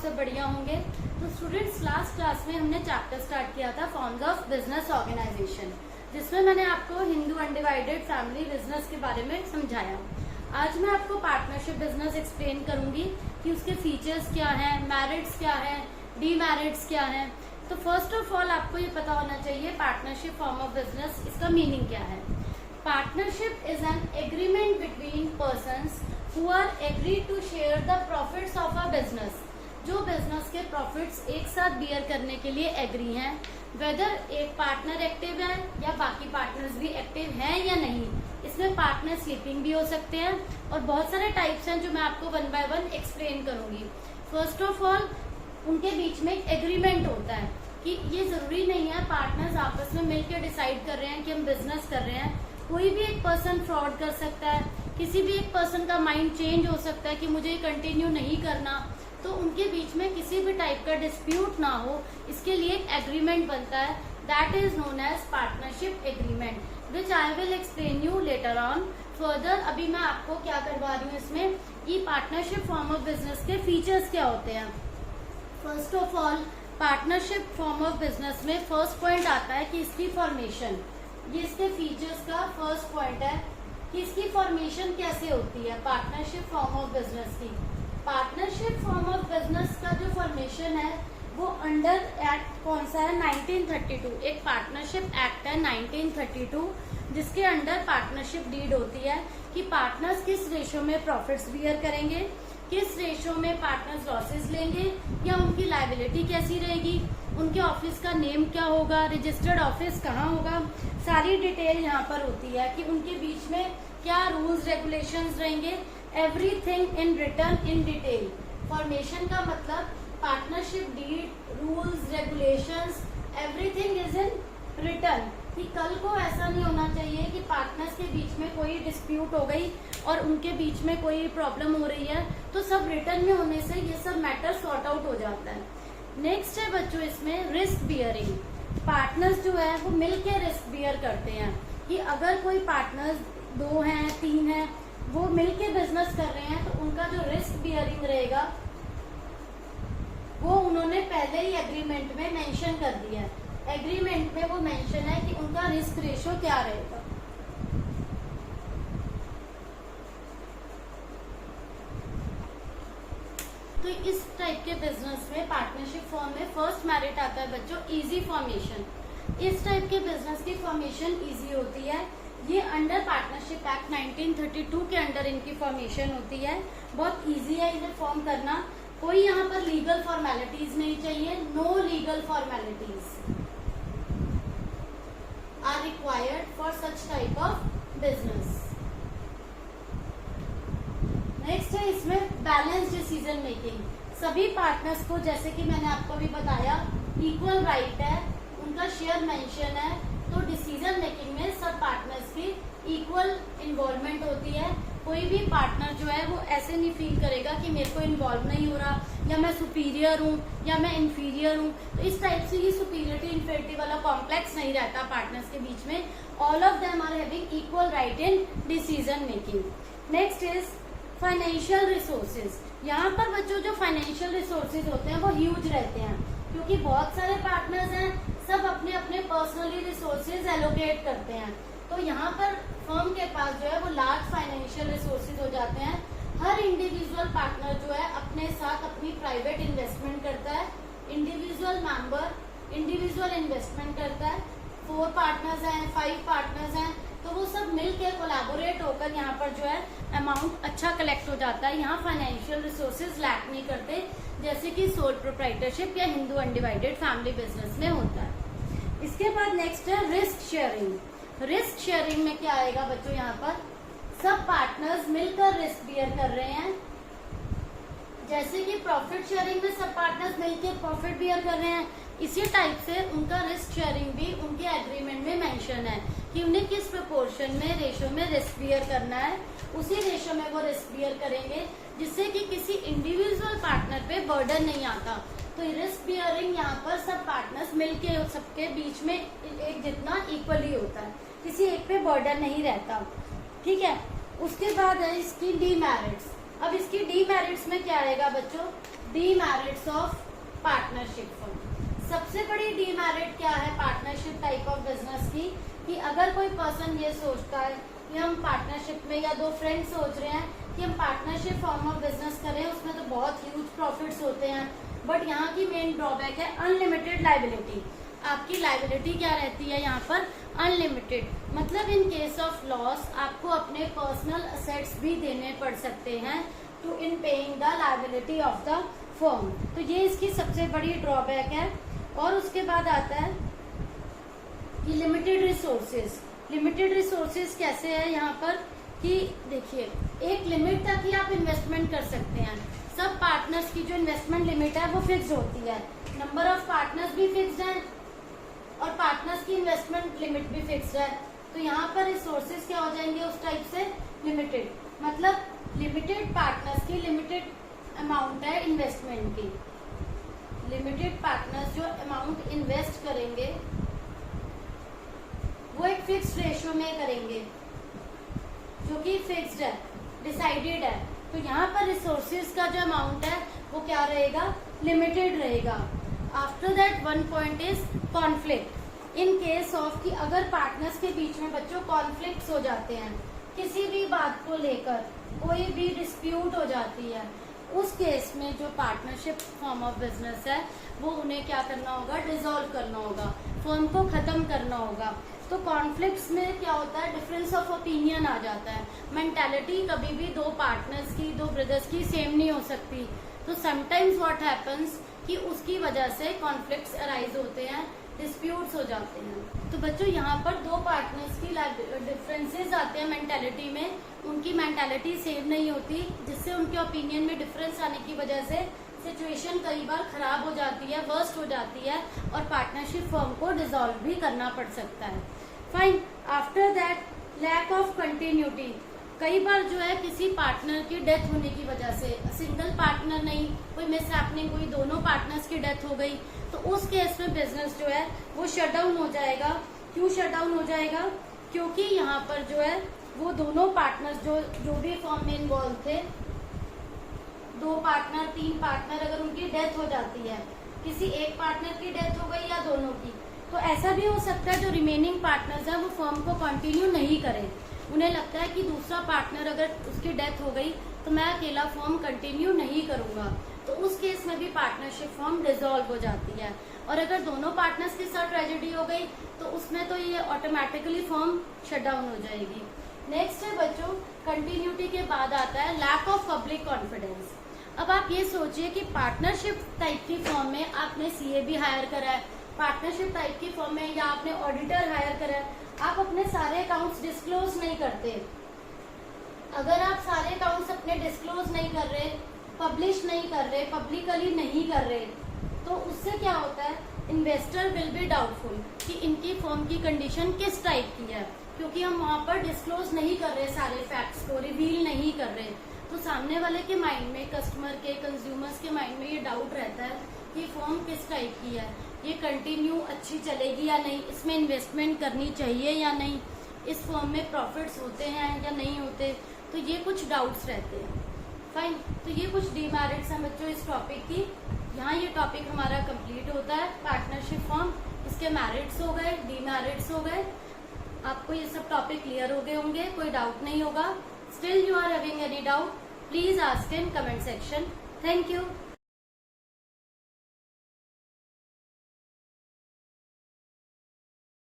सब बढ़िया होंगे। तो स्टूडेंट्स, लास्ट क्लास में हमने चैप्टर स्टार्ट किया था फॉर्म्स ऑफ बिजनेस ऑर्गेनाइजेशन, जिसमें मैंने आपको हिंदू अनडिवाइडेड फैमिली बिजनेस के बारे में समझाया। आज मैं आपको पार्टनरशिप बिजनेस एक्सप्लेन करूंगी कि उसके फीचर्स क्या हैं, मेरिट्स क्या हैं, डीमेरिट्स क्या हैं। तो फर्स्ट ऑफ ऑल आपको ये पता होना चाहिए पार्टनरशिप फॉर्म ऑफ बिजनेस, इसका मीनिंग क्या है। Partnership is an agreement between persons who are agreed to share the profits of a business। जो बिजनेस के प्रॉफिट्स एक साथ बियर करने के लिए एग्री हैं, वेदर एक पार्टनर एक्टिव है या बाकी पार्टनर्स भी एक्टिव हैं या नहीं। इसमें पार्टनर स्लीपिंग भी हो सकते हैं और बहुत सारे टाइप्स हैं जो मैं आपको वन बाय वन एक्सप्लेन करूंगी। फर्स्ट ऑफ ऑल, उनके बीच में एक एग्रीमेंट होता है कि ये जरूरी नहीं है पार्टनर्स आपस में मिलकर डिसाइड कर रहे हैं कि हम बिजनेस कर रहे हैं। कोई भी एक पर्सन फ्रॉड कर सकता है, किसी भी एक पर्सन का माइंड चेंज हो सकता है कि मुझे कंटिन्यू नहीं करना। तो उनके बीच में किसी भी टाइप का डिस्प्यूट ना हो, इसके लिए एक एग्रीमेंट बनता है, that is known as partnership agreement, which I will explain you later on further. अभी मैं आपको क्या करवा रही हूँ इसमें कि पार्टनरशिप फॉर्म ऑफ बिजनेस के फीचर्स क्या होते हैं। First of all, partnership form of business में फर्स्ट पॉइंट आता है कि इसकी फॉर्मेशन। ये इसके फीचर्स का फर्स्ट पॉइंट है कि इसकी फॉर्मेशन कैसे होती है पार्टनरशिप फॉर्म ऑफ बिजनेस की। पार्टनरशिप फॉर्म ऑफ बिजनेस का जो फॉर्मेशन है वो अंडर एक्ट कौन सा है, 1932। एक पार्टनरशिप एक्ट है 1932, जिसके अंडर पार्टनरशिप डीड होती है कि पार्टनर्स किस रेशो में प्रॉफिट्स बियर करेंगे, किस रेशो में पार्टनर्स लॉसेस लेंगे, या उनकी लायबिलिटी कैसी रहेगी, उनके ऑफिस का नेम क्या होगा, रजिस्टर्ड ऑफिस कहाँ होगा, सारी डिटेल यहाँ पर होती है कि उनके बीच में क्या रूल्स रेगुलेशंस रहेंगे, everything in return in detail. Formation का मतलब partnership deed, rules, regulations, everything is in return. कि कल को ऐसा नहीं होना चाहिए कि पार्टनर्स के बीच में कोई डिस्प्यूट हो गई और उनके बीच में कोई प्रॉब्लम हो रही है, तो सब रिटर्न में होने से ये सब मैटर सॉर्ट आउट हो जाता है। नेक्स्ट है बच्चों इसमें रिस्क बियरिंग। पार्टनर्स जो है वो मिलके रिस्क बियर करते हैं कि अगर कोई पार्टनर्स 2 हैं 3 हैं, वो मिलके बिजनेस कर रहे हैं तो उनका जो रिस्क बियरिंग रहेगा वो उन्होंने पहले ही एग्रीमेंट में मेंशन कर दिया है। एग्रीमेंट में वो मेंशन है कि उनका रिस्क रेशो क्या रहेगा। तो इस टाइप के बिजनेस में पार्टनरशिप फॉर्म में फर्स्ट मेरिट आता है बच्चों इजी फॉर्मेशन। इस टाइप के बिजनेस की फॉर्मेशन इजी होती है। ये अंडर पार्टनरशिप एक्ट 1932 के अंडर इनकी फॉर्मेशन होती है। बहुत इजी है इन्हें फॉर्म करना। कोई यहाँ पर लीगल फॉर्मेलिटीज नहीं चाहिए, no legal formalities are required for such type of business. Next है इसमें बैलेंस डिसीजन मेकिंग। सभी पार्टनर्स को, जैसे कि मैंने आपको अभी बताया, इक्वल राइट है, उनका शेयर मेंशन है, तो डिसीजन मेकिंग में सब पार्टनर्स की इक्वल इन्वॉल्वमेंट होती है। कोई भी पार्टनर जो है वो ऐसे नहीं फील करेगा कि मेरे को इन्वॉल्व नहीं हो रहा, या मैं सुपीरियर हूँ या मैं इन्फीरियर हूँ। तो इस टाइप से ये सुपीरियरिटी इन्फीरियरिटी वाला कॉम्प्लेक्स नहीं रहता पार्टनर्स के बीच में। All of them are having equal right in decision making. Next is financial resources. यहाँ पर बच्चों जो फाइनेंशियल रिसोर्सेज होते हैं वो ह्यूज रहते हैं, क्योंकि बहुत सारे पार्टनर्स हैं, सब अपने अपने पर्सनली रिसोर्सेज एलोकेट करते हैं। तो यहाँ पर फर्म के पास जो है वो लार्ज फाइनेंशियल रिसोर्सेज हो जाते हैं। हर इंडिविजुअल पार्टनर जो है अपने साथ अपनी प्राइवेट इन्वेस्टमेंट करता है। इंडिविजुअल मेंबर इंडिविजुअल इन्वेस्टमेंट करता है। 4 पार्टनर्स हैं, 5 पार्टनर्स हैं, तो वो सब मिलकर कोलैबोरेट होकर यहाँ पर जो है अमाउंट अच्छा कलेक्ट हो जाता है। यहाँ फाइनेंशियल रिसोर्सेज लैक नहीं करते, जैसे कि सोल प्रोप्राइटरशिप या हिंदू अनडिवाइडेड फैमिली बिजनेस में होता है। इसके बाद नेक्स्ट है रिस्क शेयरिंग। रिस्क शेयरिंग में क्या आएगा बच्चों, यहाँ पर सब पार्टनर्स मिलकर रिस्क बियर कर रहे हैं। जैसे कि प्रॉफिट शेयरिंग में सब पार्टनर्स मिलकर प्रॉफिट बियर कर रहे हैं, इसी टाइप से उनका रिस्क शेयरिंग भी उनके एग्रीमेंट में मेंशन है कि उन्हें किस प्रोपोर्शन में, रेशो में रिस्क बियर करना है। उसी रेशो में वो रिस्क बियर करेंगे, जिससे कि किसी इंडिविजुअल पार्टनर पे बर्डन नहीं आता। तो रिस्क बियरिंग यहाँ पर सब पार्टनर्स मिलके सबके बीच में एक जितना इक्वली होता है, किसी एक पे बर्डन नहीं रहता। ठीक है। उसके बाद है इसकी डीमेरिट्स। अब इसकी डीमेरिट्स में क्या आएगा बच्चों, डीमेरिट्स ऑफ पार्टनरशिप फर्म। सबसे बड़ी डीमेरिट क्या है पार्टनरशिप टाइप ऑफ बिजनेस की, कि अगर कोई पर्सन ये सोचता है कि हम पार्टनरशिप में, या दो फ्रेंड सोच रहे हैं कि हम पार्टनरशिप फॉर्म ऑफ बिजनेस करें, उसमें तो बहुत ह्यूज प्रॉफिट्स होते हैं, बट यहाँ की मेन ड्रॉबैक है अनलिमिटेड लाइबिलिटी। आपकी लाइबिलिटी क्या रहती है यहाँ पर, अनलिमिटेड। मतलब इन केस ऑफ लॉस आपको अपने पर्सनल असेट्स भी देने पड़ सकते हैं to in paying the liability of the firm. तो ये इसकी सबसे बड़ी ड्रॉबैक है। और उसके बाद आता है कि लिमिटेड रिसोर्सेज। लिमिटेड रिसोर्सेज कैसे है यहाँ पर, कि देखिए एक लिमिट तक ही आप इन्वेस्टमेंट कर सकते हैं। सब पार्टनर्स की जो इन्वेस्टमेंट लिमिट है वो फिक्स होती है, नंबर ऑफ पार्टनर्स भी फिक्स्ड है और पार्टनर्स की इन्वेस्टमेंट लिमिट भी फिक्स्ड है। तो यहाँ पर रिसोर्सेज क्या हो जाएंगे उस टाइप से, लिमिटेड। मतलब लिमिटेड पार्टनर्स की लिमिटेड अमाउंट है इन्वेस्टमेंट की। लिमिटेड पार्टनर्स जो अमाउंट इन्वेस्ट करेंगे वो एक फिक्स्ड रेशियो में करेंगे, जो कि फिक्स्ड है, डिसाइडेड है। तो यहाँ पर रिसोर्सेज का जो अमाउंट है वो क्या रहेगा, लिमिटेड रहेगा। After that one point is conflict. In case of कि अगर पार्टनर्स के बीच में बच्चों कॉन्फ्लिक्ट्स हो जाते हैं, किसी भी बात को लेकर कोई भी डिस्प्यूट हो जाती है, उस केस में जो पार्टनरशिप फॉर्म ऑफ बिजनेस है वो उन्हें क्या करना होगा, डिसॉल्व करना होगा, फर्म को खत्म करना होगा। तो कॉन्फ्लिक्ट्स में क्या होता है, डिफरेंस ऑफ ओपिनियन आ जाता है। मेंटालिटी कभी भी दो पार्टनर्स की, दो ब्रदर्स की सेम नहीं हो सकती। तो समटाइम्स व्हाट हैपन्स कि उसकी वजह से कॉन्फ्लिक्ट्स अराइज होते हैं, डिस्प्यूट्स हो जाते हैं। तो बच्चों यहाँ पर दो पार्टनर्स की डिफरेंसेस आते हैं मेंटालिटी में, उनकी मेंटालिटी सेम नहीं होती, जिससे उनके ओपिनियन में डिफरेंस आने की वजह से सिचुएशन कई बार खराब हो जाती है, वर्स्ट हो जाती है और पार्टनरशिप फर्म को डिसॉल्व भी करना पड़ सकता है। Fine. After that lack of continuity. कई बार जो है किसी पार्टनर की डेथ होने की वजह से, सिंगल पार्टनर नहीं, कोई मिस हैपनिंग हुई, दोनों पार्टनर्स की डेथ हो गई, तो उस केस में बिजनेस जो है वो शट डाउन हो जाएगा। क्यों शट डाउन हो जाएगा, क्योंकि यहाँ पर जो है वो दोनों पार्टनर्स जो भी फर्म में इन्वॉल्व थे, दो पार्टनर, तीन पार्टनर, अगर उनकी डेथ हो जाती है, किसी एक पार्टनर की डेथ हो गई या दोनों की, तो ऐसा भी हो सकता है जो रिमेनिंग पार्टनर्स हैं वो फर्म को कंटिन्यू नहीं करें। उन्हें लगता है कि दूसरा पार्टनर अगर उसकी डेथ हो गई तो मैं अकेला फर्म कंटिन्यू नहीं करूंगा, तो उस केस में भी पार्टनरशिप फर्म डिसॉल्व हो जाती है। और अगर दोनों पार्टनर्स के साथ ट्रेजेडी हो गई तो उसमें तो ये ऑटोमेटिकली फर्म शट डाउन हो जाएगी। नेक्स्ट है बच्चों, कंटिन्यूटी के बाद आता है लैक ऑफ पब्लिक कॉन्फिडेंस। अब आप ये सोचिए कि पार्टनरशिप टाइप की फर्म में आपने सीए भी हायर करा है, पार्टनरशिप टाइप की फर्म में या आपने ऑडिटर हायर करा है, आप अपने सारे अकाउंट्स डिस्क्लोज नहीं करते। अगर आप सारे अकाउंट्स अपने डिस्क्लोज नहीं कर रहे, पब्लिश नहीं कर रहे, पब्लिकली नहीं कर रहे, तो उससे क्या होता है, इन्वेस्टर विल बी डाउटफुल कि इनकी फर्म की कंडीशन किस टाइप की है, क्योंकि हम वहाँ पर डिस्क्लोज नहीं कर रहे, सारे फैक्ट्स को रिवील नहीं कर रहे। तो सामने वाले के माइंड में, कस्टमर के, कंज्यूमर्स के माइंड में ये डाउट रहता है कि फर्म किस टाइप की है, ये कंटिन्यू अच्छी चलेगी या नहीं, इसमें इन्वेस्टमेंट करनी चाहिए या नहीं, इस फर्म में प्रॉफिट्स होते हैं या नहीं होते। तो ये कुछ डाउट्स रहते हैं। फाइन। तो ये कुछ डीमेरिट्स हैं बच्चों इस टॉपिक की। यहाँ ये टॉपिक हमारा कंप्लीट होता है, पार्टनरशिप फर्म। इसके मेरिट्स हो गए, डीमेरिट्स हो गए। आपको ये सब टॉपिक क्लियर हो गए होंगे, कोई डाउट नहीं होगा। Still you are having any doubt, please ask in comment section. Thank you.